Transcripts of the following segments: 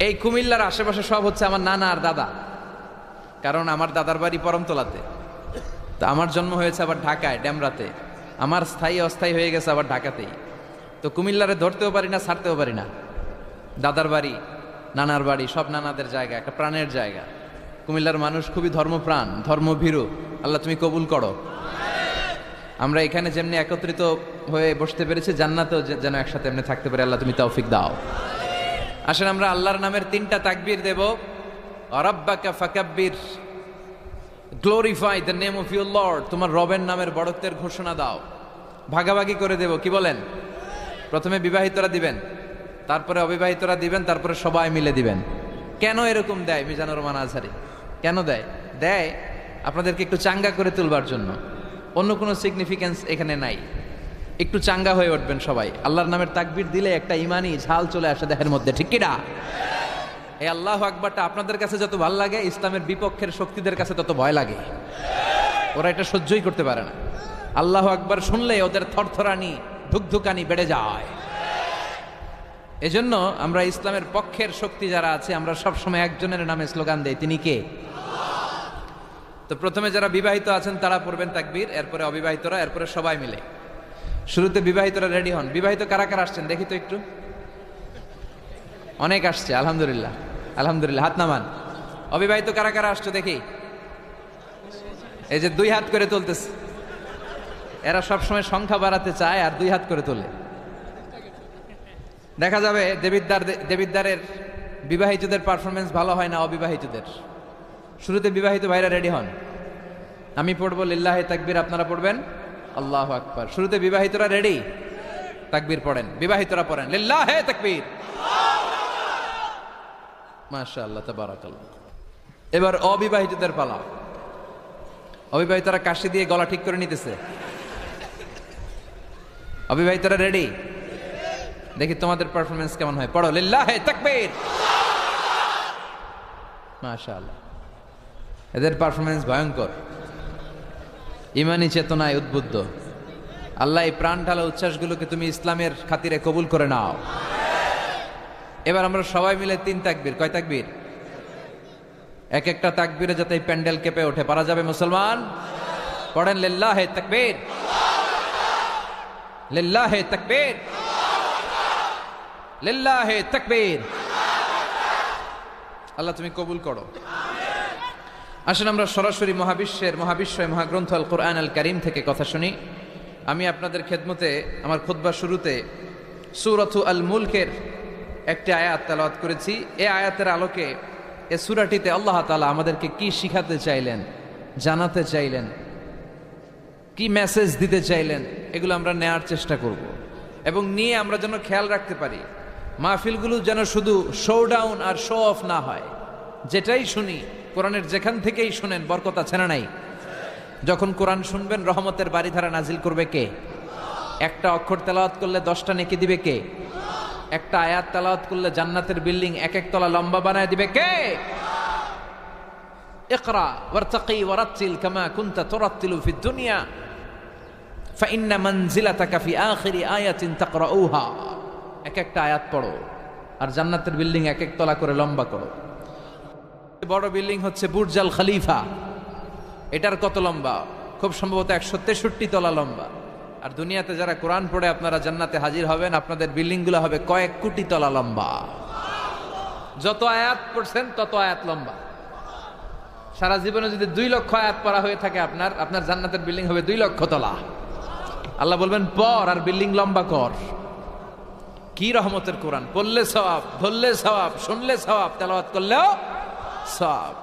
এই কুমিল্লার আশেপাশে সব হচ্ছে আমার নানা আর দাদা, কারণ আমার দাদার বাড়ি পরমতলাতে, তো আমার জন্ম হয়েছে আবার ঢাকায় ড্যামরাতে, আমার স্থায়ী অস্থায়ী হয়ে গেছে আবার ঢাকাতেই। তো কুমিল্লারে ধরতেও পারি না, ছাড়তেও পারি না। দাদার বাড়ি, নানার বাড়ি, সব নানাদের জায়গা, একটা প্রাণের জায়গা। কুমিল্লার মানুষ খুবই ধর্মপ্রাণ, ধর্মভীরু। আল্লাহ তুমি কবুল করো। আমরা এখানে যেমনি একত্রিত হয়ে বসতে পেরেছি, জান্নাতেও যেন একসাথে এমনি থাকতে পারি। আল্লাহ তুমি তৌফিক দাও। আসেন আমরা আল্লাহর নামের 3টা তাকবীর দেব। রাব্বাকা ফাকাব্বির, glorify the name of your Lord. তোমার রবের নামের বড়ত্বের ঘোষণা দাও। ভাগাভাগি করে দেব, কি বলেন? প্রথমে বিবাহিতরা দিবেন, তারপরে অবিবাহিতরা দিবেন, তারপরে সবাই মিলে দিবেন। কেন এরকম দেয় মিজানুর রহমান আজহারী? কেন দেয়? দেয় আপনাদেরকে একটু চাঙ্গা করে তুলবার জন্য। অন্য কোনো সিগনিফিকেন্স এখানে নাই। একটু চাঙ্গা হয়ে উঠবেন সবাই। আল্লাহর নামের তাকবীর দিলে একটা ইমানি ঝাল চলে আসে দেহের মধ্যে, ঠিক কি না? এই আল্লাহু আকবারটা আপনাদের কাছে যত ভালো লাগে, ইসলামের বিপক্ষের শক্তিদের কাছে তত ভয় লাগে। ওরা এটা সহ্যই করতে পারে না। আল্লাহু আকবার শুনলে ওদের থরথরানি, ধুকধুকানি বেড়ে যায়। এজন্য আমরা ইসলামের পক্ষের শক্তি যারা আছে, আমরা সবসময় একজনের নামে স্লোগান দেই, তিনি কে? তো প্রথমে যারা বিবাহিত আছেন তারা পড়বেন তাকবীর, এরপরে অবিবাহিতরা, এরপরে সবাই মিলে। শুরুতে বিবাহিতরা রেডি হন। বিবাহিত কারা কারা আসছেন দেখি তো একটু। অনেক আসছে, আলহামদুলিল্লাহ আলহামদুলিল্লাহ। হাত নামান। অবিবাহিত কারা কারা আসছো দেখি। এই যে 2 হাত করে তুলতেছে, এরা সবসময় সংখ্যা বাড়াতে চায় আর 2 হাত করে তোলে। দেখা যাবে দেবিদ্দারের বিবাহিতদের পারফরমেন্স ভালো হয় না অবিবাহিতদের। শুরুতে বিবাহিত ভাইরা রেডি হন। আমি পড়বো লিল্লাহে তাকবীর, আপনারা পড়বেন আল্লাহু আকবার। শুরুতে বিবাহিতরা রেডি, তাকবীর পড়েন। বিবাহিতরা পড়েন লিল্লাহে তাকবীর। মাশাআল্লাহ তাবারাকাল্লাহ। এবার অবিবাহিতদের পালা। অবিবাহিতরা কাশি দিয়ে গলা ঠিক করে নিতেছে। অবিবাহিতরা রেডি? দেখি তোমাদের পারফরমেন্স কেমন হয়। পড়ো লিল্লাহে তাকবীর। মাশাআল্লাহ, এদের পারফরমেন্স ভয়ঙ্কর, ইমানি চেতনায় উদ্বুদ্ধ। আল্লাহ এই প্রাণ ঢালা উচ্ছ্বাসগুলোকে তুমি ইসলামের খাতিরে কবুল করে নাও। এবার আমরা সবাই মিলে 3 তাকবীর। কয় তাকবীর? এক একটা তাকবীরে যাতে এই প্যান্ডেল কেঁপে ওঠে। পারা যাবে মুসলমান? পড়েন লিল্লাহে তাকবীর, লিল্লাহে তাকবীর, লিল্লাহে তাকবীর। আল্লাহ তুমি কবুল করো। আসেন আমরা সরাসরি মহাবিশ্বয় মহাগ্রন্থ আল কোরআন আল কারীম থেকে কথা শুনি। আমি আপনাদের খেদমতে আমার খুতবার শুরুতে সূরাতু আল মুলকের একটি আয়াত তেলাওয়াত করেছি। এই আয়াতের আলোকে এই সূরাটিতে আল্লাহ তাআলা আমাদেরকে কি শিখাতে চাইলেন, জানাতে চাইলেন, কি মেসেজ দিতে চাইলেন, এগুলো আমরা নেয়ার চেষ্টা করব এবং নিয়ে আমরা যেন খেয়াল রাখতে পারি মাহফিলগুলো যেন শুধু শো ডাউন আর শো অফ না হয়। যেটাই শুনি কোরআনের যেখান থেকেই শুনেন বরকত আছে না নাই? যখন কোরআন শুনবেন রহমতের বাড়িধারা নাজিল করবে কে? একটা অক্ষর তেলাওয়াত করলে 10টা নেকি দিবে কে? একটা আয়াত তেলাওয়াত করলে জান্নাতের বিল্ডিং 1 তলা লম্বা বানায় দিবে কে? ইকরা ওয়ারতাকি ওয়ারাতিল কামা কুনতা তুরাতিলু ফিদ দুনিয়া ফাইন্না মানজিলাতাকা ফি আখিরি আয়াতিন তাকরাউহা। একটা আয়াত পড়ো আর জান্নাতের বিল্ডিং 1 তলা করে লম্বা করো। বড় বিল্ডিং হচ্ছে বুর্জ আল খলিফা। এটার কত লম্বা? খুব সম্ভবত 163 তলা লম্বা। আর দুনিয়াতে যারা কোরআন পড়ে আপনারা জান্নাতে হাজির হবেন, আপনাদের বিল্ডিংগুলো হবে কয়েক কোটি তলা লম্বা। যত আয়াত পড়ছেন তত আয়াত লম্বা। সারা জীবনে যদি 2 লক্ষ আয়াত পড়া হয়ে থাকে আপনার জান্নাতের বিল্ডিং হবে 2 লক্ষ তলা। আল্লাহ বলবেন পড় আর বিল্ডিং লম্বা কর। কি রহমতের কোরআন! পড়লে সওয়াব, ধরলে সওয়াব, শুনলে সওয়াব, তেলাওয়াত করলেও সওয়াব।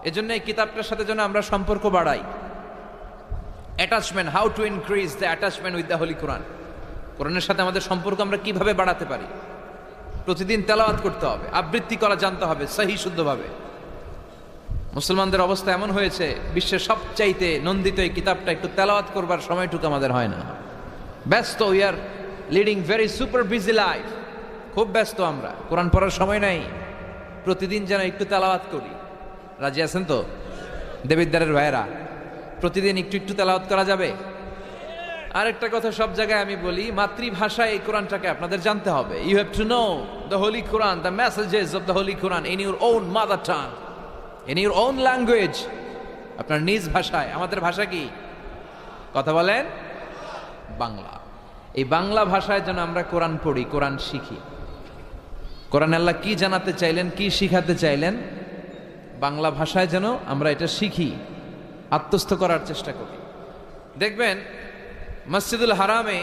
এজন্য এই কিতাবটার সাথে যেন আমরা সম্পর্ক বাড়াই। Attachment, how to increase the attachment with the Holi Quran. কোরআনের সাথে আমাদের সম্পর্ক আমরা কিভাবে বাড়াতে পারি? প্রতিদিন তেলাওয়াত করতে হবে, আবৃত্তি করা জানতে হবে সহি শুদ্ধভাবে। মুসলমানদের অবস্থা এমন হয়েছে, বিশ্বের সবচাইতে নন্দিত এই কিতাবটা একটু তেলাওয়াত করবার সময়টুকু আমাদের হয় না। ব্যস্ত, we are leading very super busy life. খুব ব্যস্ত আমরা, কোরআন পড়ার সময় নাই। প্রতিদিন যেন একটু তেলাওয়াত করি। রাজি আছেন তো দেবিদ্দারের ভাইয়েরা? প্রতিদিন একটু একটু তেলাওয়াত করা যাবে? আরেকটা কথা সব জায়গায় আমি বলি, মাতৃভাষায় এই কোরআনটাকে আপনাদের জানতে হবে। You have to know the Holi Quran, the messages of the Holi Quran in your own mother tongue, in your own language, আপনার নিজ ভাষায়। আমাদের ভাষা কি? কথা বলেন বাংলা। এই বাংলা ভাষায় যেন আমরা কোরআন পড়ি, কোরআন শিখি। কোরআন আল্লাহ কি জানাতে চাইলেন, কি শিখাতে চাইলেন, বাংলা ভাষায় যেন আমরা এটা শিখি, আত্মস্থ করার চেষ্টা করি। দেখবেন মসজিদুল হারামে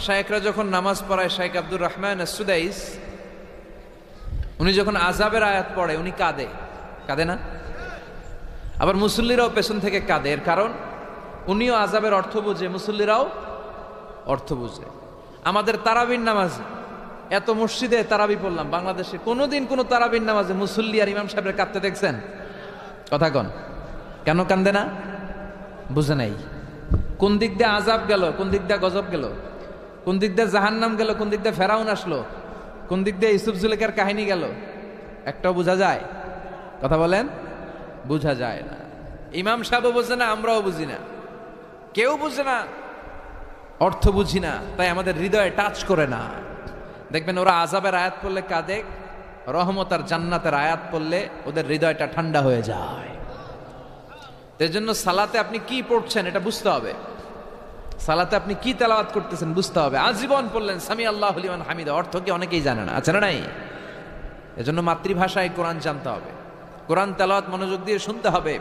শায়েখরা যখন নামাজ পড়ায়, শাইখ আব্দুর রহমান সুদাইস, উনি যখন আযাবের আয়াত পড়ে উনি কাঁদে, কাঁদে না? আবার মুসল্লিরাও পেছন থেকে কাঁদে। এর কারণ উনিও আযাবের অর্থ বুঝে, মুসল্লিরাও অর্থ বুঝে। আমাদের তারাবির নামাজে, এত মসজিদে তারাবি পড়লাম বাংলাদেশে, কোনোদিন কোনো তারাবির নামাজে মুসল্লি আর ইমাম সাহেবের কাঁদতে দেখছেন? কথা কন, কেন কান্দে না? বুঝে নাই কোন দিক দিয়ে আযাব গেল, কোন দিক দিয়ে গজব গেল, কোন দিক দিয়ে জাহান্নাম গেল, কোন দিক দিয়ে ফেরাউন আসলো, কোন দিক দিয়ে ইউসুফ জুলেখার কাহিনী গেল, একটাও বোঝা যায়? কথা বলেন, বোঝা যায় না। ইমাম সাহেবও বোঝে না, আমরাও বুঝি না, কেউ বুঝে না, অর্থ বুঝি না, তাই আমাদের হৃদয়ে টাচ করে না। দেখবেন ওরা আযাবের আয়াত পড়লে কাঁদে, রহমত আর জান্নাতের আয়াত পড়লে ওদের হৃদয়টা ঠান্ডা হয়ে যায়। এর জন্য সালাতে আপনি কি পড়ছেন এটা বুঝতে হবে, সালাতে আপনি কি তেলাওয়াত করতেছেন বুঝতে হবে। আজীবন পড়লেন সামি আল্লাহু লিমান হামিদা, অর্থ কি অনেকেই জানে না, আছে না নাই? এজন্য মাতৃভাষায় কোরআন জানতে হবে, কোরআন তেলাওয়াত মনোযোগ দিয়ে শুনতে হবে,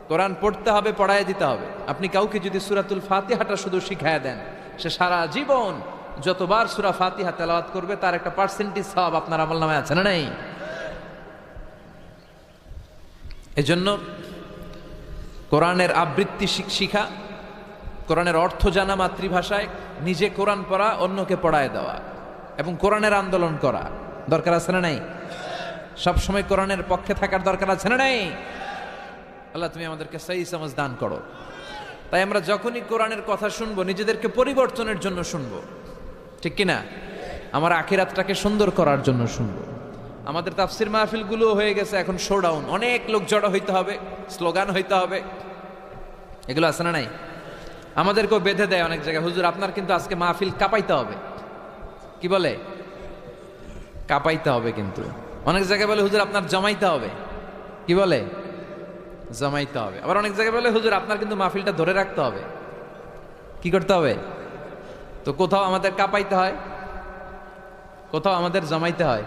কোরআন পড়তে হবে, পড়ায় দিতে হবে। আপনি কাউকে যদি সূরাতুল ফাতিহাটা শুধু শিখায় দেন, সে সারা জীবন যতবার সূরা ফাতিহা তেলাওয়াত করবে তার একটা পার্সেন্টেজ সওয়াব আপনার আমলনামায় আছে না নাই? এজন্য কোরআনের আবৃত্তি শিখা, কোরআনের অর্থ জানা মাতৃভাষায়, নিজে কোরআন পড়া, অন্যকে পড়ায় দেওয়া, এবং কোরআনের আন্দোলন করা দরকার আছে না নাই? সবসময় কোরআনের পক্ষে থাকার দরকার আছে না নাই? আল্লাহ তুমি আমাদেরকে সহি সমাজ দান করো। তাই আমরা যখনই কোরআনের কথা শুনবো নিজেদেরকে পরিবর্তনের জন্য শুনবো, ঠিক কিনা? আমার আখিরাতটাকে সুন্দর করার জন্য শুনবো। আমাদের তাফসির মাহফিলগুলো হয়ে গেছে এখন শোডাউন, অনেক লোক জড়ো হইতে হবে, স্লোগান হইতে হবে, এগুলো আছে না নাই? আমাদেরকেও বেঁধে দেয় অনেক জায়গায়, হুজুর আপনার কিন্তু আজকে মাহফিল কাঁপাইতে হবে। কি বলে? কাঁপাইতে হবে। কিন্তু অনেক জায়গায় বলে হুজুর আপনার জমাইতে হবে। কি বলে? জমাইতে হবে। আবার অনেক জায়গায় বলে হুজুর আপনার কিন্তু মাহফিলটা ধরে রাখতে হবে। কি করতে হবে? তো কোথাও আমাদের কাঁপাইতে হয়, কোথাও আমাদের জমাইতে হয়,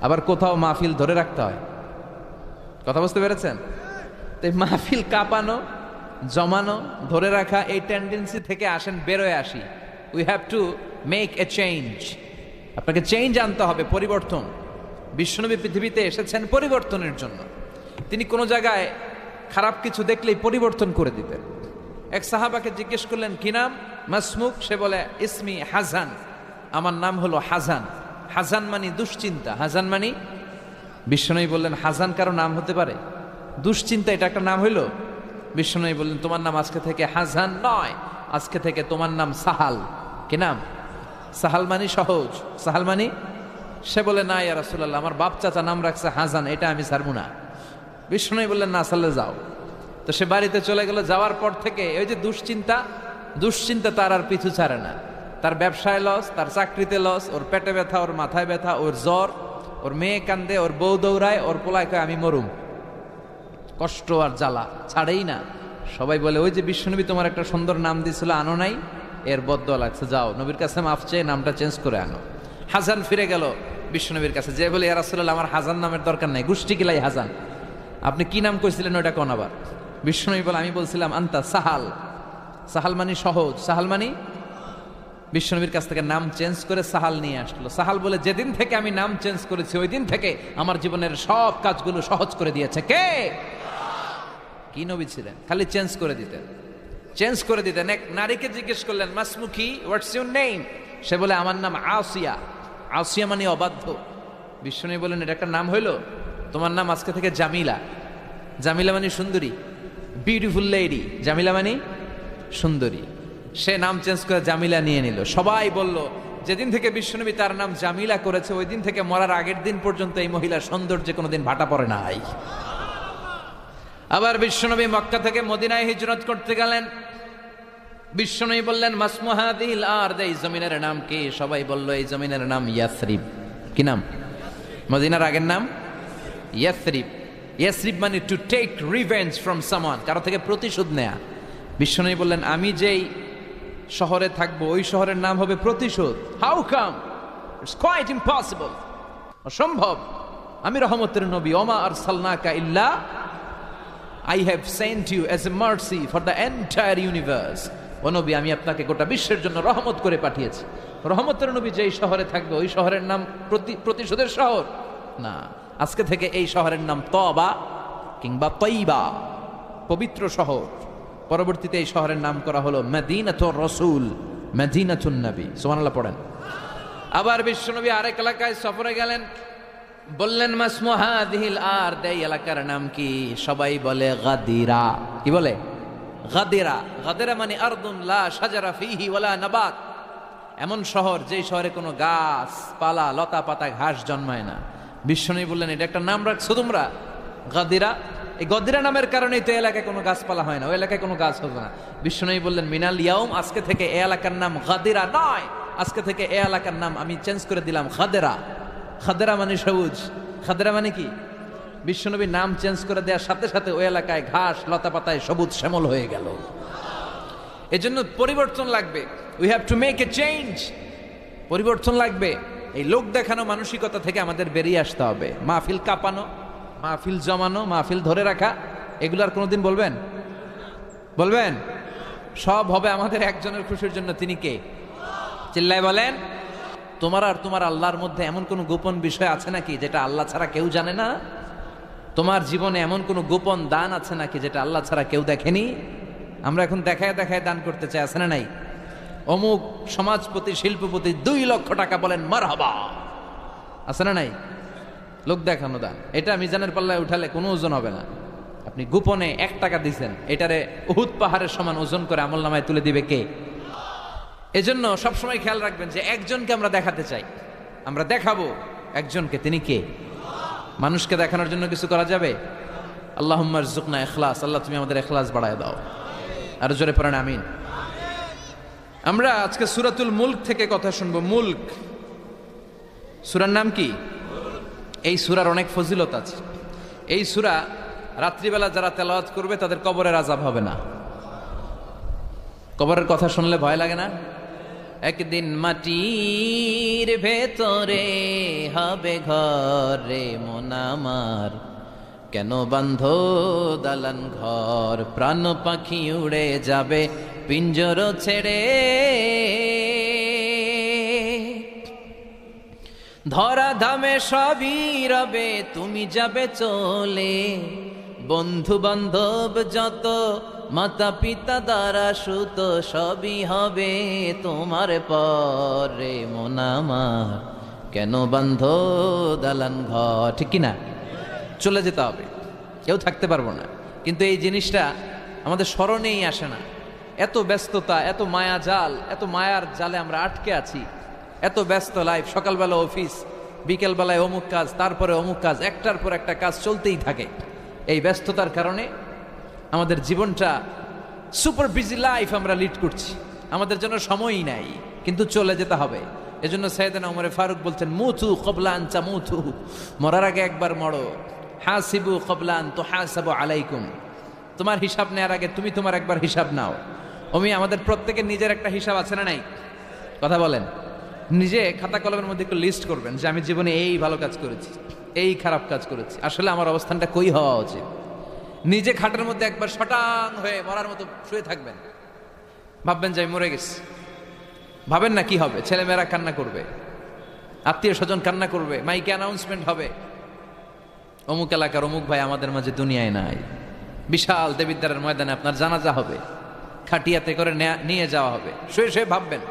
আবার কোথাও মাহফিল ধরে রাখতে হয়। কথা বুঝতে পেরেছেন? তাই মাহফিল কাঁপানো, জমানো, ধরে রাখা, এই টেন্ডেন্সি থেকে আসেন, বেরোয় আসি। We have to make a change. আপনাকে চেঞ্জ আনতে হবে, পরিবর্তন। বিশ্বনবী পৃথিবীতে এসেছেন পরিবর্তনের জন্য। তিনি কোনো জায়গায় খারাপ কিছু দেখলেই পরিবর্তন করে দিতেন। এক সাহাবাকে জিজ্ঞেস করলেন কি নাম? মাসমুক। সে বলে ইসমি হাজান, আমার নাম হলো হাজান। হাজান মানে দুশ্চিন্তা। হাজান মানে? বিশ্বনবী বললেন হাজান কারো নাম হতে পারে? দুশ্চিন্তা এটা একটা নাম হইল? বিশ্বনবী বললেন তোমার নাম আজকে থেকে হাজান নয়, আজকে থেকে তোমার নাম সাহাল। কি নাম? সাহাল মানে সহজ। সাহাল মানে? সে বলে না ইয়া রাসূলুল্লাহ, আমার বাপ চাচা নাম রাখছে হাজান, এটা আমি ছাড়বো না। বিষ্ণু বললেন না, সাল্লে যাও। তো সে বাড়িতে চলে গেল। যাওয়ার পর থেকে ওই যে দুশ্চিন্তা তার আর পিছু ছাড়ে না। তার ব্যবসায় লস, তার চাকরিতে লস, ওর পেটে ব্যথা, ওর মাথায় ব্যথা, ওর জ্বর, ওর মেয়ে কান্দে, ওর বউ দৌড়ায়, ওর পোলায় কয় আমি মরুম। কষ্ট আর জ্বালা ছাড়েই না। সবাই বলে ওই যে বিশ্বনবী তোমার একটা সুন্দর নাম দিয়েছিল, আনো নাই, এর বদদোয়া লাগছে, যাও নবীর কাছে মাফ চেয়ে নামটা চেঞ্জ করে আনো। হাজান ফিরে গেল বিশ্বনবীর কাছে, যে বলে ইয়া রাসূলুল্লাহ আমার হাজান নামের দরকার নাই, গোষ্ঠী কিলাই হাজান, আপনি কি নাম কইছিলেন ওটা কোন? আবার বিশ্বনবী বলে আমি বলছিলাম আন্তা সাহাল। সাহাল মানে সহজ। সাহাল মানে? বিশ্বনবীর কাছ থেকে নাম চেঞ্জ করে সাহাল নিয়ে আসলো। সাহাল বলে যেদিন থেকে আমি নাম চেঞ্জ করেছি ওই দিন থেকে আমার জীবনের সব কাজগুলো সহজ করে দিয়েছে। কে? কি নবী ছিলেন? খালি চেঞ্জ করে দিতেন, চেঞ্জ করে দিতেন। এক নারীকে জিজ্ঞেস করলেন মাসমুকি, হোয়াটস ইউর নেম? সে বলে আমার নাম আসিয়া। আসিয়া মানে অবাধ্য। বিশ্বনবী বলেন এটা একটা নাম হইল? তোমার নাম আজকে থেকে জামিলা। জামিলা মানে সুন্দরী, বিউটিফুল লেডি। জামিলা মানে সুন্দরী। সে নাম চেঞ্জ করে জামিলা নিয়ে নিল। সবাই বলল যেদিন থেকে বিশ্বনবী তার নাম জামিলা করেছে ওই দিন থেকে মরার আগের দিন পর্যন্ত এই মহিলার সৌন্দর্যে কোনোদিন ভাটা পড়ে নাই। আবার বিশ্বনবী মক্কা থেকে মদিনায় হিজরত করতে গেলেন। বিশ্বনবী বললেন মাসমু হাদিল আরদ, এই জমিনের নাম কি? সবাই বলল এই জমিনের নাম ইয়াসরিব। কি নাম? মদিনার আগের নাম ইয়াসরিব। ইয়াসরিব মানে to take revenge from someone, কারো থেকে প্রতিশোধ নেয়া। বিশ্বনবী বললেন আমি যেই শহরে থাকবো ওই শহরের নাম হবে প্রতিশোধ। How come? It's quite impossible, অসম্ভব। আমি রহমতের নবী, ওমা আরসালনাকা ইল্লা I have sent you as a mercy for the entire universe. ও নবী, আমি আপনাকে গোটা বিশ্বের জন্য রহমত করে পাঠিয়েছি। রহমতের নবী যেই শহরে থাকবে ওই শহরের নাম প্রতিশোধের শহর না। আজকে থেকে এই শহরের নাম তবা কিংবা তৈবা, পবিত্র শহর। পরবর্তীতে এই শহরের নাম করা হলো মদিনাতুর রাসূল, মদিনাতুন নবী। সুবহানাল্লাহ পড়েন। আবার বিশ্বনবী আরেক এলাকায় সফরে গেলেন, বললেন মাসমু হাদিহিল আরদ, এই এলাকার নাম কি? সবাই বলে গাদিরা। কি বলে? গাদিরা। গাদিরা মানে আরদুন লা শাজারা ফিহি ওয়ালা নাবাত, এমন শহর যেই শহরে কোনো গাছ পালা লতা পাতা ঘাস জন্মায় না। বিশ্বনবী বললেন এটা একটা নাম রাখছো তোমরা গাদিরা। এই গদিরা নামের কারণেই তো এলাকায় কোনো গাছপালা হয় না, ওই এলাকায় কোনো গাছ হবে না। বিশ্বনবী বললেন মিনাল ইয়াউম, আজকে থেকে এই এলাকার নাম গাদিরা নয়, আজকে থেকে এই এলাকার নাম আমি চেঞ্জ করে দিলাম খাদেরা। খাদেরা মানে সবুজ। খাদেরা মানে কি? বিশ্বনবী নাম চেঞ্জ করে দেওয়ার সাথে সাথে ওই এলাকায় ঘাস লতা পাতায় সবুজ শ্যামল হয়ে গেল। এজন্য পরিবর্তন লাগবে। We have to make a change. পরিবর্তন লাগবে। এই লোক দেখানো মানসিকতা থেকে আমাদের বেরিয়ে আসতে হবে। মাহফিল কাঁপানো, মাহফিল জমানো, মাহফিল ধরে রাখা, এগুলো আর কোনোদিন বলবেন? বলবেন? সব হবে আমাদের একজনের খুশির জন্য। তিনি কে? চিল্লায় বলেন। তোমার আর তোমার আল্লাহর মধ্যে এমন কোনো গোপন বিষয় আছে নাকি যেটা আল্লাহ ছাড়া কেউ জানে না? তোমার জীবনে এমন কোনো গোপন দান আছে নাকি যেটা আল্লাহ ছাড়া কেউ দেখেনি? আমরা এখন দেখায় দেখায় দান করতে চাই, আছে না নাই? অমুক সমাজপতি শিল্পপতি 2 লক্ষ টাকা বলেন মারহাবা, আছে না নাই? লোক দেখানো দান। এটা মিজানের পাল্লায় উঠালে কোনো ওজন হবে না। আপনি গোপনে 1 টাকা দিচ্ছেন, এটারে উহুদ পাহাড়ের সমান ওজন করে আমলনামায় তুলে দিবে কে? এজন্য সবসময় খেয়াল রাখবেন যে একজনকে আমরা দেখাতে চাই, আমরা দেখাবো একজনকে। তিনি কে? মানুষকে দেখানোর জন্য কিছু করা যাবে? আল্লাহুম্মা রযুকনা ইখলাস। আল্লাহ তুমি আমাদের ইখলাস বাড়ায় দাও। আর জোরে পড়েন আমিন। আমরা আজকে সূরাতুল মুলক থেকে কথা শুনবো। মুলক সূরার নাম কি? এই সূরার অনেক ফজিলত আছে। এই সূরা রাত্রিবেলা যারা তেলাওয়াত করবে তাদের কবরের আযাব হবে না। কবরের কথা শুনলে ভয় লাগে না? একদিন মাটির ভেতরে হবে ঘর রে মন আমার, কেন বান্ধ দালান ঘর, প্রাণ পাখি উড়ে যাবে পিঞ্জর ছেড়ে, ধরা ধামে সবই রবে তুমি যাবে চলে, বন্ধু বান্ধব যত মাতা পিতা দ্বারা সুত সবই হবে তোমার পরে মন আমার, কেন বান্ধ দালান ঘর। ঠিক কিনা? চলে যেতে হবে, কেউ থাকতে পারবো না। কিন্তু এই জিনিসটা আমাদের স্মরণেই আসে না। এত ব্যস্ততা, এত মায়া জাল, এত মায়ার জালে আমরা আটকে আছি। এত ব্যস্ত লাইফ, সকালবেলা অফিস, বিকেলবেলায় অমুক কাজ, তারপরে অমুক কাজ, একটার পর একটা কাজ চলতেই থাকে। এই ব্যস্ততার কারণে আমাদের জীবনটা সুপার বিজি লাইফ আমরা লিড করছি, আমাদের জন্য সময়ই নাই। কিন্তু চলে যেতে হবে। এজন্য সাইয়েদনা ওমরে ফারুক বলছেন মুতু ক্বাবলা আন তামুতু, মরার আগে একবার মরো। হাসিবু ক্বাবলা আন তুহাসাবু আলাইকুম, তোমার হিসাব নেওয়ার আগে তুমি তোমার একবার হিসাব নাও। আমাদের প্রত্যেকের নিজের একটা হিসাব আছে না নাই? কথা বলেন। নিজে খাতা কলমের মধ্যে একটু লিস্ট করবেন যে আমি জীবনে এই ভালো কাজ করেছি, এই খারাপ কাজ করেছি, আসলে আমার অবস্থানটা কই হওয়া উচিত। নিজে খাটের মধ্যে একবার শটাং হয়ে মরার মতো শুয়ে থাকবেন, ভাববেন যে আমি মরে গেছি। ভাবেন না কি হবে? ছেলেমেয়েরা কান্না করবে, আত্মীয় স্বজন কান্না করবে, মাইকে অ্যানাউন্সমেন্ট হবে অমুক এলাকার অমুক ভাই আমাদের মাঝে দুনিয়ায় নাই। বিশাল দেবিদ্বারের ময়দানে আপনার জানাজা হবে, খাটিয়াতে করে নিয়ে যাওয়া হবে। শুয়ে শুয়ে ভাববেন,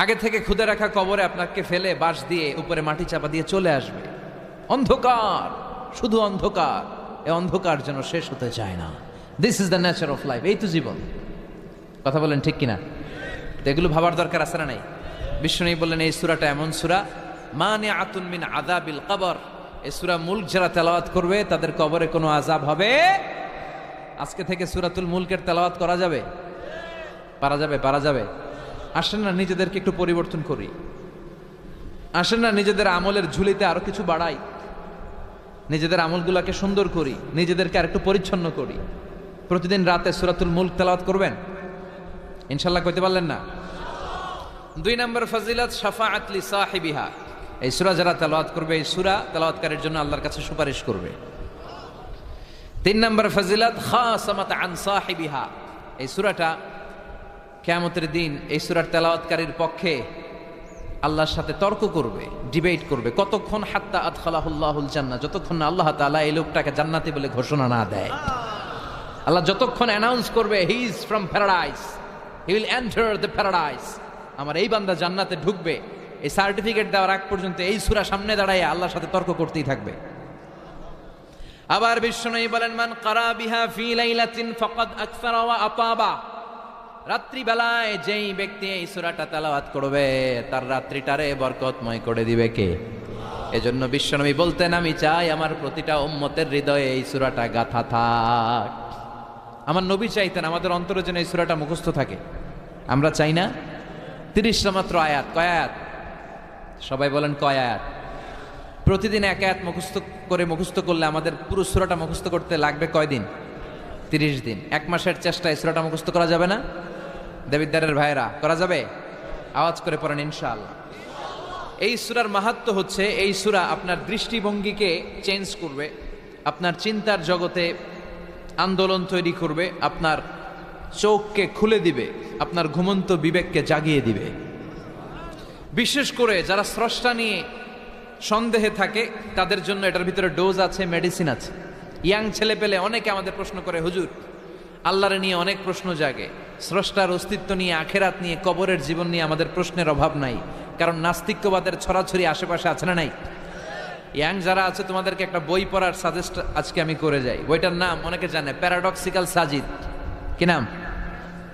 আগে থেকে খুদে রাখা কবরে আপনাকে ফেলে বাঁশ দিয়ে উপরে মাটি চাপা দিয়ে চলে আসবে। অন্ধকার, শুধু অন্ধকার। এই অন্ধকার যেন শেষ হতে চায় না। This is the nature of life. এই তো জীবন। কথা বলেন ঠিক কিনা? তো এগুলো ভাবার দরকার আছে না নাই? বিশ্বনবী বললেন এই সূরাটা এমন সূরা মানিআতুন মিন আযাবিল কবর। এই সূরা মুলক যারা তেলাওয়াত করবে তাদের কবরে কোনো আযাব হবে। আজকে থেকে সূরাতুল মুলকের তেলাওয়াত করা যাবে? পারা যাবে? পারা যাবে? আসেন না নিজেদেরকে একটু পরিবর্তন করি, আসেন না নিজেদের আমলের ঝুলিতে আরো কিছু বাড়াই, নিজেদের আমলগুলোকে সুন্দর করি, নিজেদেরকে আর একটু পরিচ্ছন্ন করি। প্রতিদিন রাতে সূরাতুল মুলক তেলাওয়াত করবেন ইনশাআল্লাহ, কইতে পারলেন না? 2 নম্বর ফজিলত শাফাআত লি সাহিবিহা, এই সূরা যারা তেলাওয়াত করবে এই সূরা তেলাওয়াতকারীর জন্য আল্লাহর কাছে সুপারিশ করবে। 3 নম্বর ফজিলত খাসামাত আন সাহিবিহা, এই সূরাটা কিয়ামতের দিন এই সূরার তেলাওয়াতকারীর পক্ষে আল্লাহর সাথে তর্ক করবে, ডিবেট করবে। কতক্ষণ? হাত্তা আদখালাহুল্লাহুল জান্নাহ, যতক্ষণ না আল্লাহ তাআলা এই লোকটাকে জান্নাতি বলে ঘোষণা না দেয়। আল্লাহ যতক্ষণ অ্যানাউন্স করবে he is from paradise, he will enter the paradise, আমার এই বান্দা জান্নাতে ঢুকবে, এই সার্টিফিকেট দেওয়ার আগ পর্যন্ত এই সূরা সামনে দাঁড়ায় আল্লাহর সাথে তর্ক করতেই থাকবে। আবার বিশ্বনবী বলেন, মান কারা বিহা ফি লাইলাতিন ফাকাদ আকসারা ওয়া আতাবা, রাত্রি বেলায় যেই ব্যক্তি এই সূরাটা তেলাওয়াত করবে তার রাত্রিটারে বরকতময় করে দিবে কে? এজন্য বিশ্বনবী বলতেন, আমি চাই আমার প্রতিটা উম্মতের হৃদয়ে এই সূরাটা গাথা থাক। আমার নবী চাইতেন আমাদের অন্তরে যেন এই সূরাটা মুখস্থ থাকে। আমরা চাই না? 30টা মাত্র আয়াত। কয় আয়াত? সবাই বলেন কয় আয়াত? প্রতিদিন এক আয়াত মুখস্থ করলে আমাদের পুরো সূরাটা মুখস্থ করতে লাগবে কয় দিন? 30 দিন। 1 মাসের চেষ্টায় সূরাটা মুখস্থ করা যাবে না? দেবিদ্দারের ভাইরা, করা যাবে? আওয়াজ করে পড়েন ইনশাআল্লাহ। এই সূরার মাহাত্ম্য হচ্ছে এই সূরা আপনার দৃষ্টিভঙ্গিকে চেঞ্জ করবে, আপনার চিন্তার জগতে আন্দোলন তৈরি করবে, আপনার চোখকে খুলে দিবে, আপনার ঘুমন্ত বিবেককে জাগিয়ে দিবে। বিশেষ করে যারা স্রষ্টা নিয়ে সন্দেহে থাকে তাদের জন্য এটার ভিতরে ডোজ আছে, মেডিসিন আছে। ইয়াং ছেলে পেলে অনেকে আমাদের প্রশ্ন করে, হুজুর আল্লাহরে নিয়ে অনেক প্রশ্ন জাগে, স্রষ্টার অস্তিত্ব নিয়ে, আখেরাত নিয়ে, কবরের জীবন নিয়ে আমাদের প্রশ্নের অভাব নাই, কারণ নাস্তিক্যবাদের ছড়াছড়ি আশেপাশে আছে না নাই? ইয়াং যারা আছে তোমাদেরকে একটা বই পড়ার সাজেস্ট আজকে আমি করে যাই। বইটার নাম অনেকে জানে, প্যারাডক্সিক্যাল সাজিদ। কি নাম?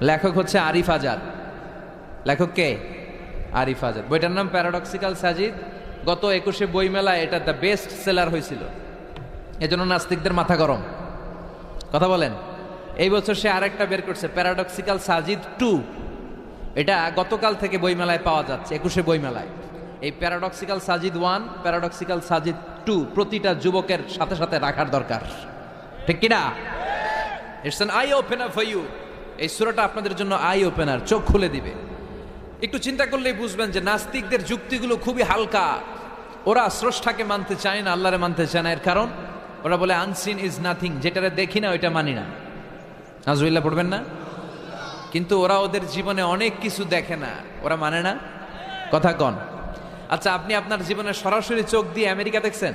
লেখক হচ্ছে আরিফ আজাদ। লেখক কে? আরিফ আজাদ। বইটার নাম প্যারাডক্সিক্যাল সাজিদ। গত 21শে বই মেলায় এটা দ্য বেস্ট সেলার হয়েছিল, এজন্য নাস্তিকদের মাথা গরম। কথা বলেন। এই বছর সে আরেকটা বের করছে, প্যারাডক্সিক্যাল সাজিদ 2। এটা গতকাল থেকে বইমেলায় পাওয়া যাচ্ছে, 21শে বইমেলায়। এই প্যারাডক্সিক্যাল সাজিদ 1, প্যারাডক্সিক্যাল সাজিদ 2 প্রতিটা যুবকের সাথে সাথে রাখার দরকার, ঠিক কিনা? It's an eye opener for you. এই সূরাটা আপনাদের জন্য আই ওপেনার, চোখ খুলে দিবে। একটু চিন্তা করলেই বুঝবেন যে নাস্তিকদের যুক্তিগুলো খুবই হালকা। ওরা স্রষ্টাকে মানতে চায় না, আল্লাহরে মানতে চায় না। এর কারণ ওরা বলে আনসিন ইজ নাথিং, যেটারে দেখি না ওইটা মানি না। নাজুবিল্লাহ পড়বেন না? কিন্তু ওরা ওদের জীবনে অনেক কিছু দেখে না, ওরা মানে না। কথা কন। আচ্ছা, আপনি আপনার জীবনে সরাসরি চোখ দিয়ে আমেরিকা দেখছেন?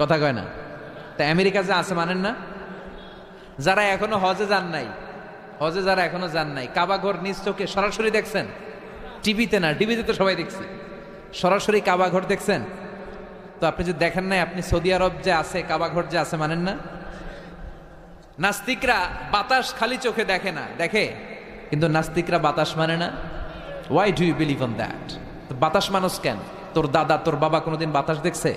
কথা কয় না। তা আমেরিকা যে আছে মানেন না? যারা এখনো হজে যান নাই, হজে যারা এখনো যান নাই, কাবা ঘর নিজ চোখে সরাসরি দেখছেন? টিভিতে না, টিভিতে তো সবাই দেখছে। সরাসরি কাবা ঘর দেখছেন? তো আপনি যদি দেখেন নাই, আপনি সৌদি আরব যে আছে, কাবা ঘর যে আছে মানেন না? নাস্তিকরা বাতাস খালি চোখে দেখে না, দেখে, কিন্তু নাস্তিকরা বাতাস মানে না। Why do you believe on that? বাতাস মানুষ কেন? তোর দাদা, তোর বাবা কোনোদিন বাতাস দেখছে?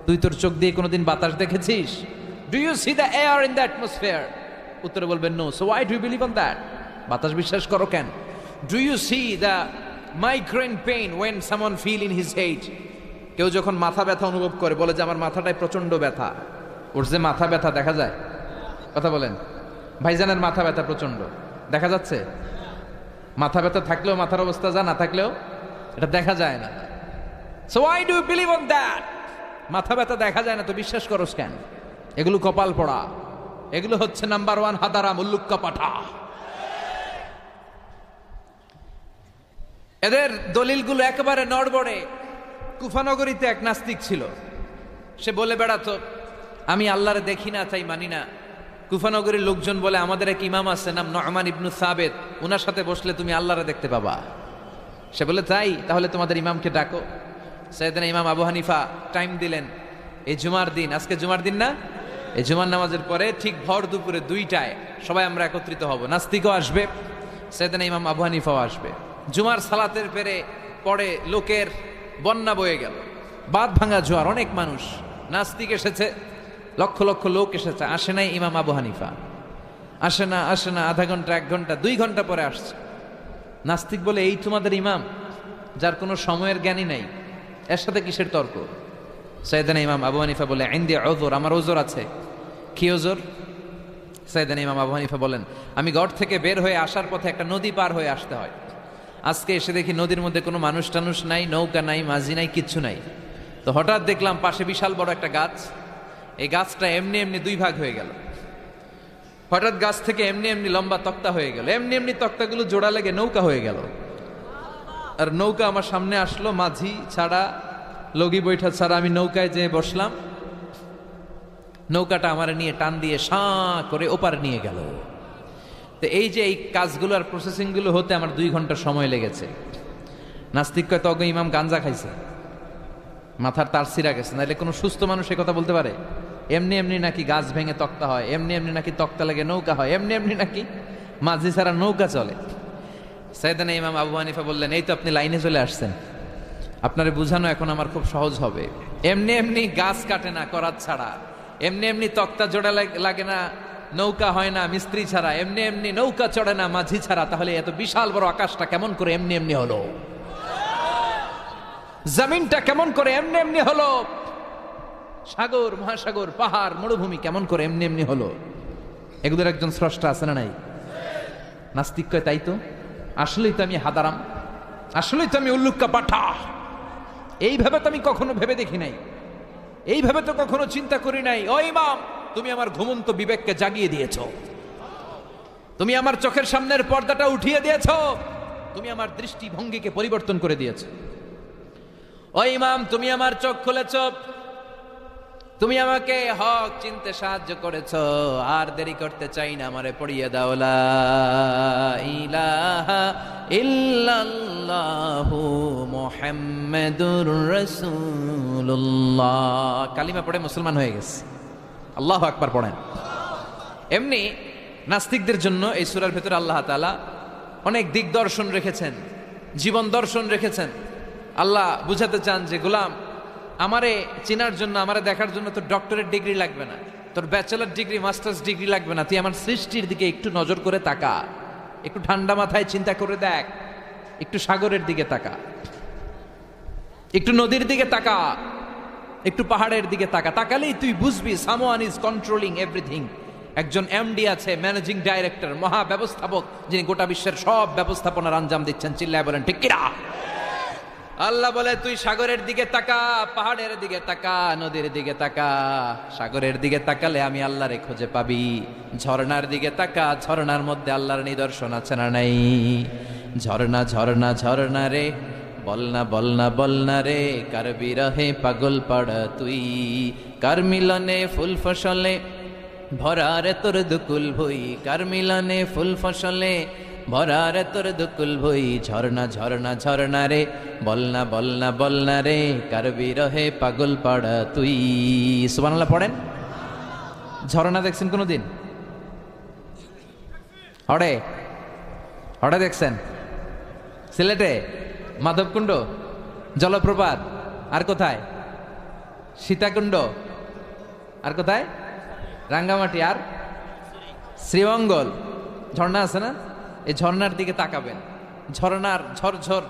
তুই তোর চোখ দিয়ে কোনোদিন বাতাস দেখেছিস? Do you see the air in the atmosphere? উত্তরে বলবেন no. So why do you believe on that? বাতাস বিশ্বাস করো কেন? Do you see the migraine pain when someone feel in his head? কেউ যখন মাথা ব্যথা অনুভব করে, বলে যে আমার মাথাটায় প্রচন্ড ব্যথা। ওর যে মাথা ব্যথা দেখা যায়? কথা বলেন। ভাইজানের মাথা ব্যথা প্রচন্ড দেখা যাচ্ছে? মাথা ব্যথা থাকলেও মাথার অবস্থা যা, না থাকলেও এটা দেখা যায় না। So why do you believe on that? মাথা ব্যথা দেখা যায় না তো বিশ্বাস করস কেন? এগুলো কপাল পড়া, এগুলো হচ্ছে নাম্বার 1 হাদারা মুল্লুক্কা পাঠা। এদের দলিলগুলো একেবারে নড়বড়ে। কুফানগরীতে এক নাস্তিক ছিল, সে বলে বেড়াতো আমি আল্লাহরে দেখি না তাই মানি না। কুফানগরীর লোকজন বলে আমাদের এক ইমাম আছে নাম নু'মান ইবনু সাবেত, উনার সাথে বসলে তুমি আল্লাহরে দেখতে পাবা। সে বলে তাই, তাহলে তোমাদের ইমামকে ডাকো। সাইয়েদনা ইমাম আবু হানিফা টাইম দিলেন, এই জুমার দিন, আজকে জুমার দিন না, এই জুমার নামাজের পরে ঠিক ভর দুপুরে 2টায় সবাই আমরা একত্রিত হব। নাস্তিকও আসবে, সাইয়েদনা ইমাম আবু হানিফাও আসবে। জুমার সালাতের পরে লোকের বন্যা বয়ে গেল, বাঁধ ভাঙা জোয়ার, অনেক মানুষ। নাস্তিক এসেছে, লক্ষ লক্ষ লোক এসেছে, আসে নাই ইমাম আবু হানিফা। আসে না, আধা ঘন্টা, 1 ঘন্টা, 2 ঘন্টা পরে আসছে। নাস্তিক বলে এই তোমাদের ইমাম, যার কোনো সময়ের জ্ঞানই নাই, এর সাথে কিসের তর্ক? সাইয়েদানা ইমাম আবু হানিফা বলে ইনদি উযর, আমার ওজর আছে। কি ওজর? সাইয়েদানা ইমাম আবু হানিফা বলেন, আমি ঘর থেকে বের হয়ে আসার পথে একটা নদী পার হয়ে আসতে হয়। আজকে এসে দেখি নদীর মধ্যে কোনো মানুষ টানুষ নাই, নৌকা নাই, মাঝি নাই, কিচ্ছু নাই। তো হঠাৎ দেখলাম পাশে বিশাল বড় একটা গাছ। এই গাছটা এমনি এমনি দুই ভাগ হয়ে গেল। হঠাৎ গাছ থেকে এমনি এমনি লম্বা তক্তা হয়ে গেল, এমনি এমনি তক্তাগুলো জোড়া লেগে নৌকা হয়ে গেল। আর নৌকা আমার সামনে আসলো, মাঝি ছাড়া, লগি বৈঠা ছাড়া। আমি নৌকায় যেয়ে বসলাম, নৌকাটা আমার নিয়ে টান দিয়ে সাঁ করে ওপার নিয়ে গেল। তো এই যে এই কাজগুলো আর প্রসেসিংগুলো হতে আমার 2 ঘন্টা সময় লেগেছে। নাস্তিক কয় তখন ইমাম গাঞ্জা খাইছে, মাথার তার ছিঁড়া গেছে, নাহলে কোনো সুস্থ মানুষ এ কথা বলতে পারে? এমনি এমনি নাকি গাছ ভেঙে তক্তা হয়, এমনি এমনি নাকি তক্তা লেগে নৌকা হয়, এমনি এমনি নাকি মাঝি ছাড়া নৌকা চলে। সাইয়েদানা ইমাম আবু হানিফা বললেন, এই তো আপনি লাইনে চলে আসছেন, আপনারে বুঝানো এখন আমার খুব সহজ হবে। এমনি এমনি গাছ কাটে না করাত ছাড়া, এমনি এমনি তক্তা জোড়া লাগে না, নৌকা হয় না মিস্ত্রি ছাড়া, এমনি এমনি নৌকা চড়ে না মাঝি ছাড়া। তাহলে এত বিশাল বড় আকাশটা কেমন করে এমনি এমনি হলো? জমিনটা কেমন করে এমনি এমনি হলো? সাগর, মহাসাগর, পাহাড়, মরুভূমি কেমন করে এমনি এমনি হলো? এগুলোর একজন স্রষ্টা আছে না নাই? নাস্তিক কয় তাই তো, আসলেই তো আমি হাদারাম, আসলেই তো আমি উল্লুক্কা পাঠা। এইভাবে তো আমি কখনো ভেবে দেখি নাই, এইভাবে তো কখনো চিন্তা করি নাই। ও ইমাম, তুমি আমার ঘুমন্ত বিবেককে জাগিয়ে দিয়েছ, তুমি আমার চোখের সামনের পর্দাটা উঠিয়ে দিয়েছ, তুমি আমার দৃষ্টিভঙ্গিকে পরিবর্তন করে দিয়েছ। ও ইমাম, তুমি আমার চোখ খুলেছ, তুমি আমাকে হক চিনতে সাহায্য করেছ। আর দেরি করতে চাই না, আমারে পড়িয়ে দাও লা ইলাহা ইল্লাল্লাহু মুহাম্মাদুর রাসূলুল্লাহ। কালিমা পড়ে মুসলমান হয়ে গেছে। আল্লাহু আকবার পড়েন। এমনি নাস্তিকদের জন্য এই সূরার ভেতরে আল্লাহ তাআলা অনেক দিক দর্শন রেখেছেন, জীবন দর্শন রেখেছেন। আল্লাহ বুঝাতে চান যে গোলাম, আমারে চেনার জন্য, আমারে দেখার জন্য তোর ডক্টরেট ডিগ্রি লাগবে না, তোর ব্যাচেলর ডিগ্রি, মাস্টার্স ডিগ্রি লাগবে না। তুই আমার সৃষ্টির দিকে একটু নজর করে তাকা, একটু ঠান্ডা মাথায় চিন্তা করে দেখ, একটু সাগরের দিকে তাকা, একটু নদীর দিকে তাকা, একটু পাহাড়ের দিকে তাকা। তাকালেই তুই বুঝবি সামওয়ান ইজ কন্ট্রোলিং এভরিথিং। একজন এমডি আছে, ম্যানেজিং ডাইরেক্টর, মহা ব্যবস্থাপক, যিনি গোটা বিশ্বের সব ব্যবস্থাপনার আঞ্জাম দিচ্ছেন। চিল্লায় বলেন ঠিক কিনা? আল্লাহ বলে তুই সাগরের দিকে তাকা, পাহাড়ের দিকে তাকা, নদীর দিকে তাকা। সাগরের দিকে তাকালে আমি আল্লাহরে খুঁজে পাবি। ঝর্ণার দিকে তাকা, ঝর্ণার মধ্যে আল্লাহর নিদর্শন আছে না নাই? ঝর্ণা ঝর্ণা ঝর্ণা রে, বলনা বলনা বলনা রে, কার বিরহে পাগল পাড়া তুই, কার মিলনে ফুল ফসলে ভরা রে তোর দুকুল ভুই, কার মিলনে ফুল ফসলে ভরা রে তোর দুকুল ভুই। ঝর্ণা ঝর্ণা ঝর্ণা রে, বলনা বলনা বলনা রে, কার বিরহে পাগল পাড়া তুই। সুবহানাল্লাহ পড়েন। ঝর্ণা দেখছেন কোনোদিন? হড়ে হড়ে দেখছেন? সিলেটে মাধবকুণ্ড জলপ্রপাত, আর কোথায়? সীতাকুণ্ড, আর কোথায়? রাঙ্গামাটি, আর শ্রীমঙ্গল। ঝর্ণা আছে না? এই ঝর্ণার দিকে তাকাবেন, ঝর্ণার ঝরঝর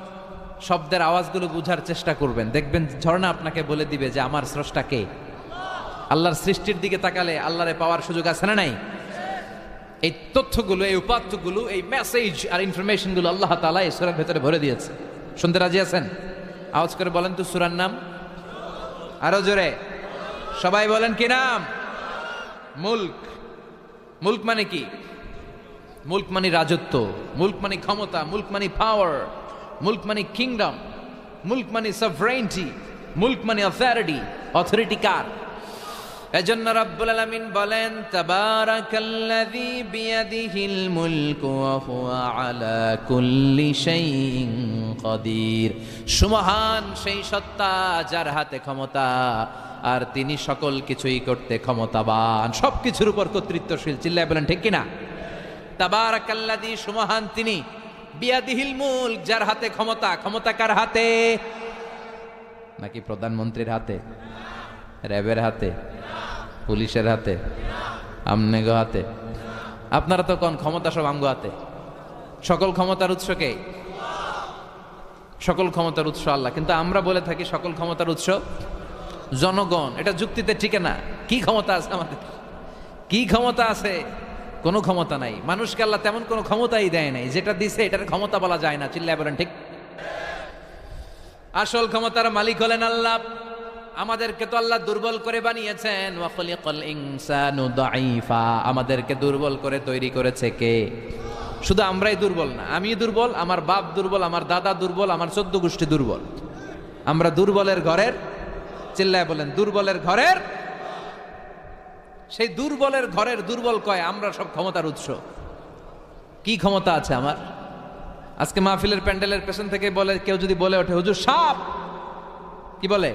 শব্দের আওয়াজগুলো বুঝার চেষ্টা করবেন, দেখবেন ঝর্ণা আপনাকে বলে দিবে যে আমার স্রষ্টা কে। আল্লাহর সৃষ্টির দিকে তাকালে আল্লাহরে পাওয়ার সুযোগ আছে না নাই? এই তথ্যগুলো, এই উপাত্তগুলো, এই মেসেজ আর ইনফরমেশনগুলো আল্লাহ তাআলা এই সূরার ভেতরে ভরে দিয়েছে। শুনতে রাজি আছেন? আওয়াজ করে বলেন তো সূরার নাম। আরো জোরে সবাই বলেন কি নাম? মুলক। মুলক মানে কি? মুলক মানে রাজত্ব, মুলক মানে ক্ষমতা, মুলক মানে পাওয়ার, মুলক মানে কিংডম, মুলক মানে সভরেইনটি, মুলক মানে অথরিটি। অথরিটি কার? এজন্য রব্বুল আলামিন বলেন তাবারাকাল্লাযী বিয়াদিহিল মুলকু ওয়া হুয়া আলা কুল্লি শাইইন কাদির। সুমহান সেই সত্তা যার হাতে ক্ষমতা, আর তিনি সকল কিছুই করতে ক্ষমতাবান, সবকিছুর উপর কর্তৃত্বশীল। চিল্লায় বলেন ঠিক কিনা? তাবারাকাল্লাযী, সুমহান তিনি, বিয়াদিহিল মুলক, যার হাতে ক্ষমতা। ক্ষমতা কার হাতে? নাকি প্রধানমন্ত্রীর হাতে, র্যাবের হাতে, পুলিশের হাতে, আমনেগো হাতে? আপনারা তো কোন ক্ষমতা সব আমগো হাতে। সকল ক্ষমতার উৎস কে? সকল ক্ষমতার উৎস আল্লাহ, কিন্তু আমরা বলে থাকি সকল ক্ষমতার উৎস জনগণ। এটা যুক্তিতে ঠিক না। কি ক্ষমতা আছে আমাদের? কি ক্ষমতা আছে? কোনো ক্ষমতা নাই। মানুষকে আল্লাহ তেমন কোনো ক্ষমতাই দেয় নাই। যেটা দিছে এটার ক্ষমতা বলা যায় না। চিল্লায় বলেন ঠিক। আসল ক্ষমতার মালিক হলেন আল্লাহ। আমাদেরকে তো আল্লাহ দুর্বল করে বানিয়েছেন। ওয়া খালাকাল ইনসানু দাঈফা, আমাদেরকে দুর্বল করে তৈরি করেছে কে? শুধু আমরাই দুর্বল না, আমি দুর্বল, আমার বাপ দুর্বল, আমার দাদা দুর্বল, আমার 14 গোষ্ঠী দুর্বল। আমরা দুর্বলের ঘরের, চিল্লায় বলেন দুর্বলের ঘরের। সেই দুর্বলের ঘরের দুর্বল কয় আমরা সব ক্ষমতার উৎস। কি ক্ষমতা আছে আমার? আজকে মাহফিলের প্যান্ডেলের পেছন থেকে বলে, কেউ যদি বলে ওঠে হুজুর সাপ, কি বলে?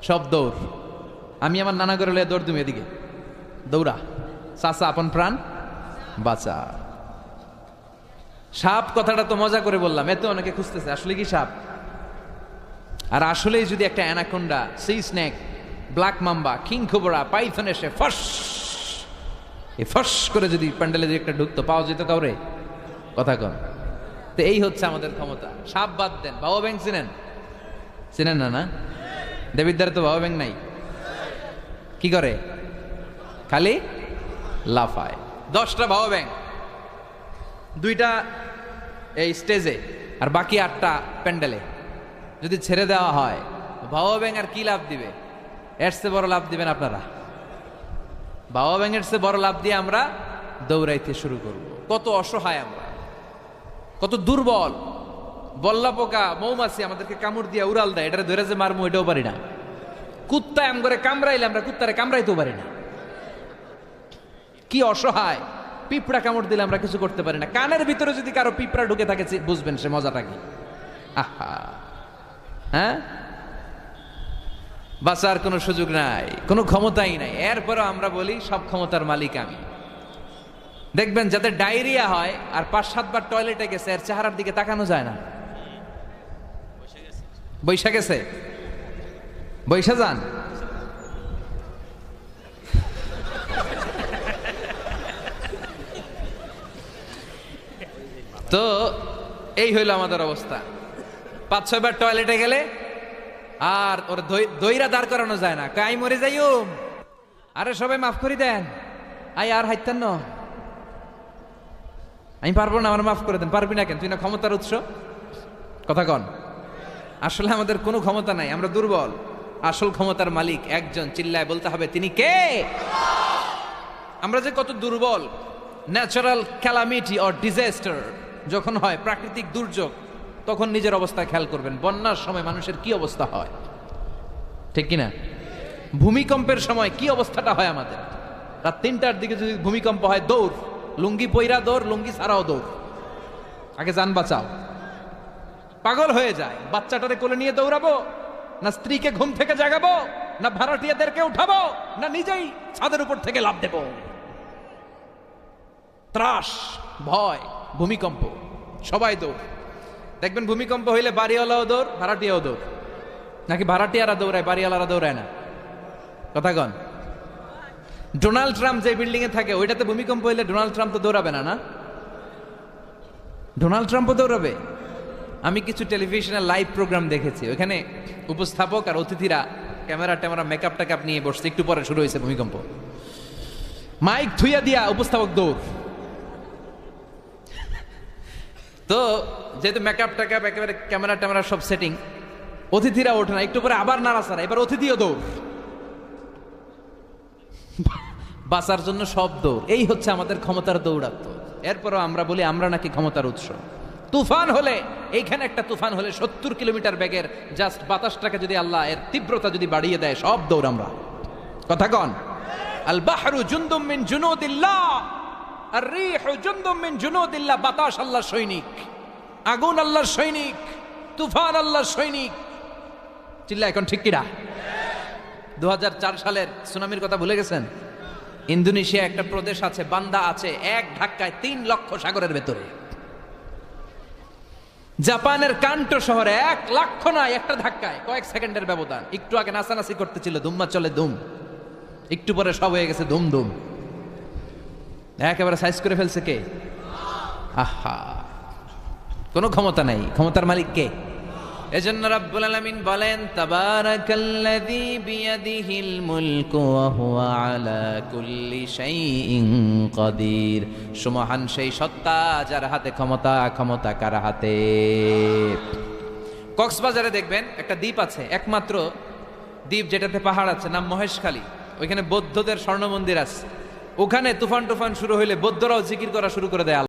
সব দৌড়। আমি আমার নানা করে লয়ে দৌড়, তুমি এদিকে দৌড়া, চাচা আপন প্রাণ বাঁচা। সাপ কথাটা তো মজা করে বললাম, এতে অনেকে খুঁজতেছে আসলে কি সাপ। আর আসলেই যদি একটা anaconda, C snake, black mamba, king cobra, Python এসে ফস এই ফস করে যদি প্যান্ডেলে যদি একটা ঢুকতো, পাওয়া যেত কাউরে? কথা কন। তো এই হচ্ছে আমাদের ক্ষমতা। সাপ বাদ দেন, বাবা ব্যাংক চিনেন? চিনেন না? না, দেবিদ্বারে তো বাবা ব্যাংক নাই। কি করে? খালি লাফায়। 10টা বাবা ব্যাংক, 2টা এই স্টেজে আর বাকি 8টা প্যান্ডেলে যদি ছেড়ে দেওয়া হয়, বাবা ব্যাংক আর কি লাভ দিবে? এর চেয়ে বড় লাভ দিবেন আপনারা। বাবা ব্যাংকের চেয়ে বড় লাভ দিয়ে আমরা দৌড়াইতে শুরু করব। কত অসহায় আমরা, কত দুর্বল। বল্লা পোকা, মৌমাছি আমাদেরকে কামড় দিয়ে উড়াল দেয়, এটা ধরে যে মারমু এটাও পারি না। কুত্তা এম করে কামড়াইলে আমরা কুত্তারে কামড়াইতেও পারি না। কি অসহায়। পিঁপড়া কামড় দিলে আমরা কিছু করতে পারি না। কানের ভিতরে যদি কারো পিঁপড়া ঢুকে থাকে বুঝবেন সে মজাটা কি। আহা, হ্যাঁ, বাঁচার কোনো সুযোগ নাই, কোনো ক্ষমতাই নাই। এরপরও আমরা বলি সব ক্ষমতার মালিক আমি। দেখবেন যাদের ডায়রিয়া হয় আর 5-7 বার টয়লেটে গেছে, এর চেহারার দিকে তাকানো যায় না। বৈশা গেছে, বৈশা যান। তো এই হইল আমাদের অবস্থা। 5-6 বার টয়লেটে গেলে আর ওর দইরা দাঁড় করানো যায় না। কাই মরে যাইও, আরে সবাই মাফ করে দেন, আই আর হাইতেন না, আমি পারবো না, আমার মাফ করে দেন। পারবি না কেন? তুই না ক্ষমতার উৎস। কথা কন। আসলে আমাদের কোনো ক্ষমতা নাই, আমরা দুর্বল। আসল ক্ষমতার মালিক একজন, চিল্লায় বলতে হবে তিনি কে। আমরা যে কত দুর্বল। ন্যাচারাল ক্যালামিটি অর ডিজাস্টার যখন হয়, প্রাকৃতিক দুর্যোগ, তখন নিজের অবস্থা খেয়াল করবেন। বন্যার সময় মানুষের কি অবস্থা হয়, ঠিক কিনা? ভূমিকম্পের সময় কি অবস্থাটা হয় আমাদের। রাত 3টার দিকে যদি ভূমিকম্প হয়, দৌড়, লুঙ্গি পইরা দৌড়, লুঙ্গি ছাড়াও দৌড়, আগে যান বাঁচাও। পাগল হয়ে যায়। বাচ্চাটারে কোলে নিয়ে দৌড়াবো, না স্ত্রীকে ঘুম থেকে জাগাবো, না ভাড়াটিয়াদেরকে উঠাবো, না নিজেই ছাদের উপর থেকে লাফ দেব। ত্রাস, ভয়, ভূমিকম্প, সবাই দৌড়। দেখবেন ভূমিকম্প হইলে বাড়িওয়ালাও দৌড়, ভাড়াটিয়াও দৌড়। নাকি ভাড়াটিয়ারা দৌড়ায়, বাড়িওয়ালারা দৌড়ায় না? কথা কন। ডোনাল্ড ট্রাম্প যে বিল্ডিং এ থাকে, ওইটাতে ভূমিকম্প হইলে ডোনাল্ড ট্রাম্প তো দৌড়াবে না? না, ডোনাল্ড ট্রাম্পও দৌড়াবে। আমি কিছু টেলিভিশনের লাইভ প্রোগ্রাম দেখেছি, ওখানে উপস্থাপক আর অতিথিরা ক্যামেরা ট্যামেরা মেকআপ টেকআপ নিয়ে বসছে। একটু পরে শুরু হয়েছে ভূমিকম্প, মাইক থুইয়া দিয়া উপস্থাপক দৌড়। তো যেহেতু মেকআপ টেকআপ একেবারে ক্যামেরা ট্যামেরা সব সেটিং, অতিথিরা ওঠে না, একটু পরে আবার নাড়াচাড়া, এবার অতিথিও দৌড়। বাঁচার জন্য সব দৌড়। এই হচ্ছে আমাদের ক্ষমতার দৌড়াত্ম। এরপরও আমরা বলি আমরা নাকি ক্ষমতার উৎস। তুফান হলে, এইখানে একটা তুফান হলে 70 কিলোমিটার বেগের জাস্ট বাতাসটাকে যদি আল্লাহ এর তীব্রতা যদি বাড়িয়ে দেয়, সব দৌড় আমরা। কথা কন। আল বাহরু জুনদুম মিন জুনুদিল্লাহ, আর রিহু জুনদুম মিন জুনুদিল্লাহ। বাতাস আল্লাহর সৈনিক, আগুন আল্লাহর সৈনিক, তুফান আল্লাহর সৈনিক। চিল্লা এখন ঠিক কিনা? 2004 সালের সুনামির কথা ভুলে গেছেন? ইন্দোনেশিয়া একটা প্রদেশ আছে, বান্দা আছে, এক ধাক্কায় 3 লক্ষ সাগরের ভেতরে। জাপানের কান্টো শহরে 1 লক্ষ নয়, একটা ধাক্কায়, কয়েক সেকেন্ডের ব্যবধান। একটু আগে নাচানাচি করতেছিল, ধুম্মা চলে ধুম, একটু পরে সব হয়ে গেছে ধুম ধুম। একেবারে সাইজ করে ফেলছে কে? আহা, কোনো ক্ষমতা নাই। ক্ষমতার মালিক কে? এজন্য রাব্বুল আলামিন বলেন তাবারাকাল্লাযী বিয়াদিহিল মুলকু ওয়া হুয়া আলা কুল্লি শাইইন কাদির। সুমহান সেই সত্তা যার হাতে ক্ষমতা, ক্ষমতা কার হাতে? কক্সবাজারে দেখবেন একটা দ্বীপ আছে, একমাত্র দ্বীপ যেটাতে পাহাড় আছে, নাম মহেশখালী। ওইখানে বৌদ্ধদের স্বর্ণ মন্দির আছে। ওখানে তুফান টুফান শুরু হইলে বৌদ্ধরাও জিকির করা শুরু করে দেয়।